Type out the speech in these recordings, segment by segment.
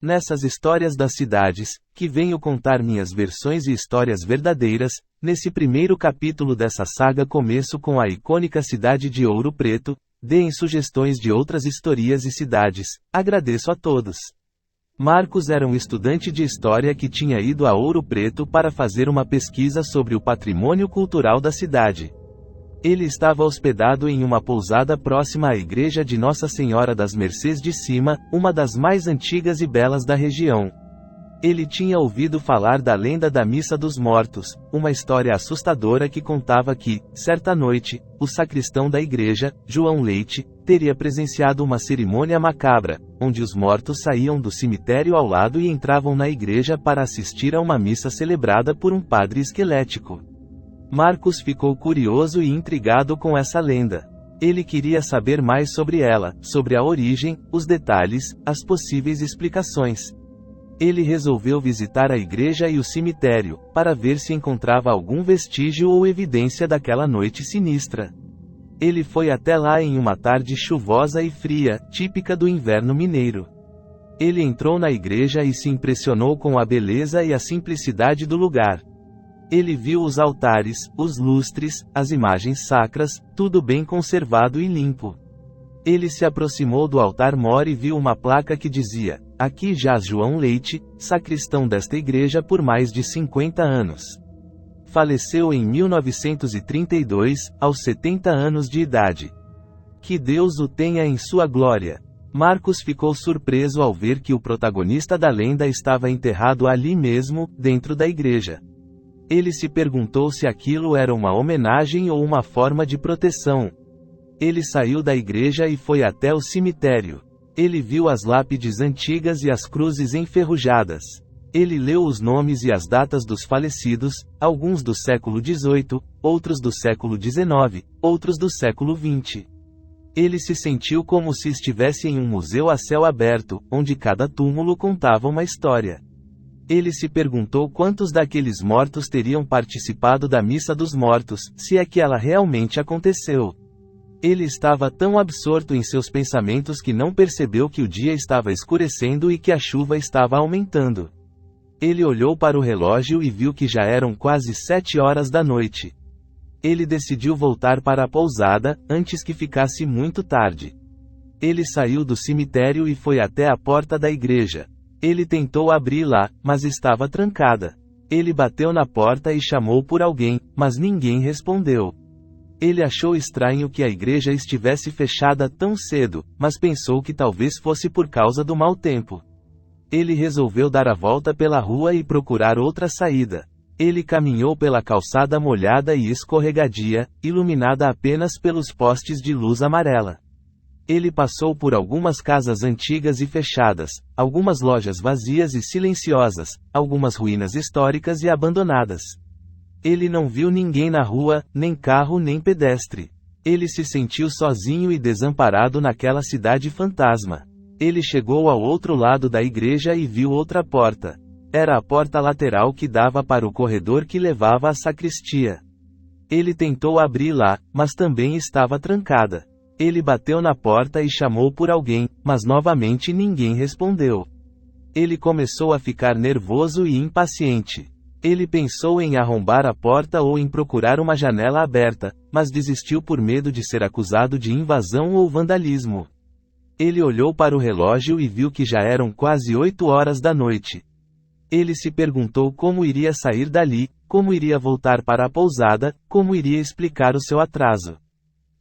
Nessas histórias das cidades, que venho contar minhas versões e histórias verdadeiras, nesse primeiro capítulo dessa saga começo com a icônica cidade de Ouro Preto. Deem sugestões de outras historias e cidades, agradeço a todos. Marcos era um estudante de história que tinha ido a Ouro Preto para fazer uma pesquisa sobre o patrimônio cultural da cidade. Ele estava hospedado em uma pousada próxima à igreja de Nossa Senhora das Mercês de Cima, uma das mais antigas e belas da região. Ele tinha ouvido falar da lenda da Missa dos Mortos, uma história assustadora que contava que, certa noite, o sacristão da igreja, João Leite, teria presenciado uma cerimônia macabra, onde os mortos saíam do cemitério ao lado e entravam na igreja para assistir a uma missa celebrada por um padre esquelético. Marcos ficou curioso e intrigado com essa lenda. Ele queria saber mais sobre ela, sobre a origem, os detalhes, as possíveis explicações. Ele resolveu visitar a igreja e o cemitério, para ver se encontrava algum vestígio ou evidência daquela noite sinistra. Ele foi até lá em uma tarde chuvosa e fria, típica do inverno mineiro. Ele entrou na igreja e se impressionou com a beleza e a simplicidade do lugar. Ele viu os altares, os lustres, as imagens sacras, tudo bem conservado e limpo. Ele se aproximou do altar-mor e viu uma placa que dizia: "Aqui jaz João Leite, sacristão desta igreja por mais de 50 anos. Faleceu em 1932, aos 70 anos de idade. Que Deus o tenha em sua glória." Marcos ficou surpreso ao ver que o protagonista da lenda estava enterrado ali mesmo, dentro da igreja. Ele se perguntou se aquilo era uma homenagem ou uma forma de proteção. Ele saiu da igreja e foi até o cemitério. Ele viu as lápides antigas e as cruzes enferrujadas. Ele leu os nomes e as datas dos falecidos, alguns do século XVIII, outros do século XIX, outros do século XX. Ele se sentiu como se estivesse em um museu a céu aberto, onde cada túmulo contava uma história. Ele se perguntou quantos daqueles mortos teriam participado da Missa dos Mortos, se é que ela realmente aconteceu. Ele estava tão absorto em seus pensamentos que não percebeu que o dia estava escurecendo e que a chuva estava aumentando. Ele olhou para o relógio e viu que já eram quase 7 horas da noite. Ele decidiu voltar para a pousada, antes que ficasse muito tarde. Ele saiu do cemitério e foi até a porta da igreja. Ele tentou abri-la, mas estava trancada. Ele bateu na porta e chamou por alguém, mas ninguém respondeu. Ele achou estranho que a igreja estivesse fechada tão cedo, mas pensou que talvez fosse por causa do mau tempo. Ele resolveu dar a volta pela rua e procurar outra saída. Ele caminhou pela calçada molhada e escorregadia, iluminada apenas pelos postes de luz amarela. Ele passou por algumas casas antigas e fechadas, algumas lojas vazias e silenciosas, algumas ruínas históricas e abandonadas. Ele não viu ninguém na rua, nem carro nem pedestre. Ele se sentiu sozinho e desamparado naquela cidade fantasma. Ele chegou ao outro lado da igreja e viu outra porta. Era a porta lateral que dava para o corredor que levava à sacristia. Ele tentou abri-la, mas também estava trancada. Ele bateu na porta e chamou por alguém, mas novamente ninguém respondeu. Ele começou a ficar nervoso e impaciente. Ele pensou em arrombar a porta ou em procurar uma janela aberta, mas desistiu por medo de ser acusado de invasão ou vandalismo. Ele olhou para o relógio e viu que já eram quase 8 horas da noite. Ele se perguntou como iria sair dali, como iria voltar para a pousada, como iria explicar o seu atraso.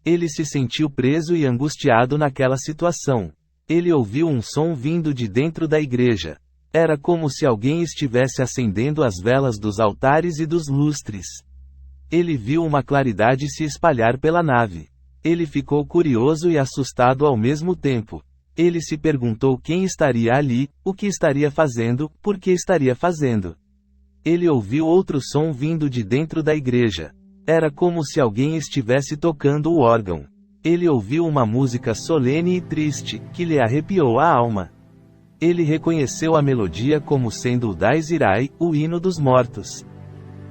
Ele se sentiu preso e angustiado naquela situação. Ele ouviu um som vindo de dentro da igreja. Era como se alguém estivesse acendendo as velas dos altares e dos lustres. Ele viu uma claridade se espalhar pela nave. Ele ficou curioso e assustado ao mesmo tempo. Ele se perguntou quem estaria ali, o que estaria fazendo, por que estaria fazendo. Ele ouviu outro som vindo de dentro da igreja. Era como se alguém estivesse tocando o órgão. Ele ouviu uma música solene e triste, que lhe arrepiou a alma. Ele reconheceu a melodia como sendo o Dies Irae, o hino dos mortos.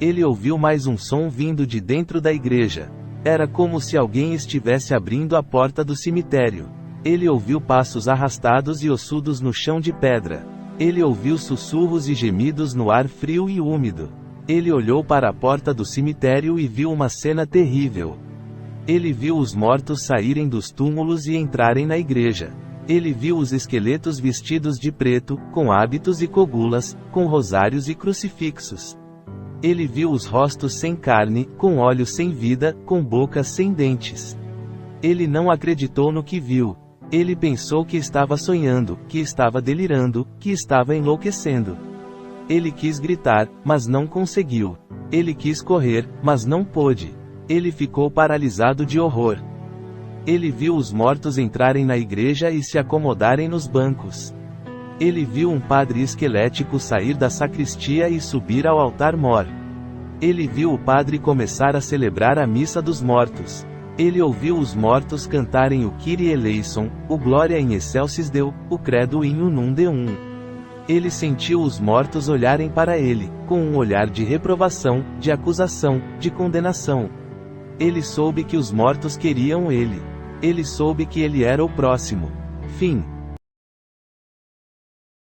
Ele ouviu mais um som vindo de dentro da igreja. Era como se alguém estivesse abrindo a porta do cemitério. Ele ouviu passos arrastados e ossudos no chão de pedra. Ele ouviu sussurros e gemidos no ar frio e úmido. Ele olhou para a porta do cemitério e viu uma cena terrível. Ele viu os mortos saírem dos túmulos e entrarem na igreja. Ele viu os esqueletos vestidos de preto, com hábitos e cogulas, com rosários e crucifixos. Ele viu os rostos sem carne, com olhos sem vida, com bocas sem dentes. Ele não acreditou no que viu. Ele pensou que estava sonhando, que estava delirando, que estava enlouquecendo. Ele quis gritar, mas não conseguiu. Ele quis correr, mas não pôde. Ele ficou paralisado de horror. Ele viu os mortos entrarem na igreja e se acomodarem nos bancos. Ele viu um padre esquelético sair da sacristia e subir ao altar-mor. Ele viu o padre começar a celebrar a missa dos mortos. Ele ouviu os mortos cantarem o Kyrie eleison, o Glória in excelsis Deo, o Credo in unum Deum. Ele sentiu os mortos olharem para ele, com um olhar de reprovação, de acusação, de condenação. Ele soube que os mortos queriam ele. Ele soube que ele era o próximo. Fim.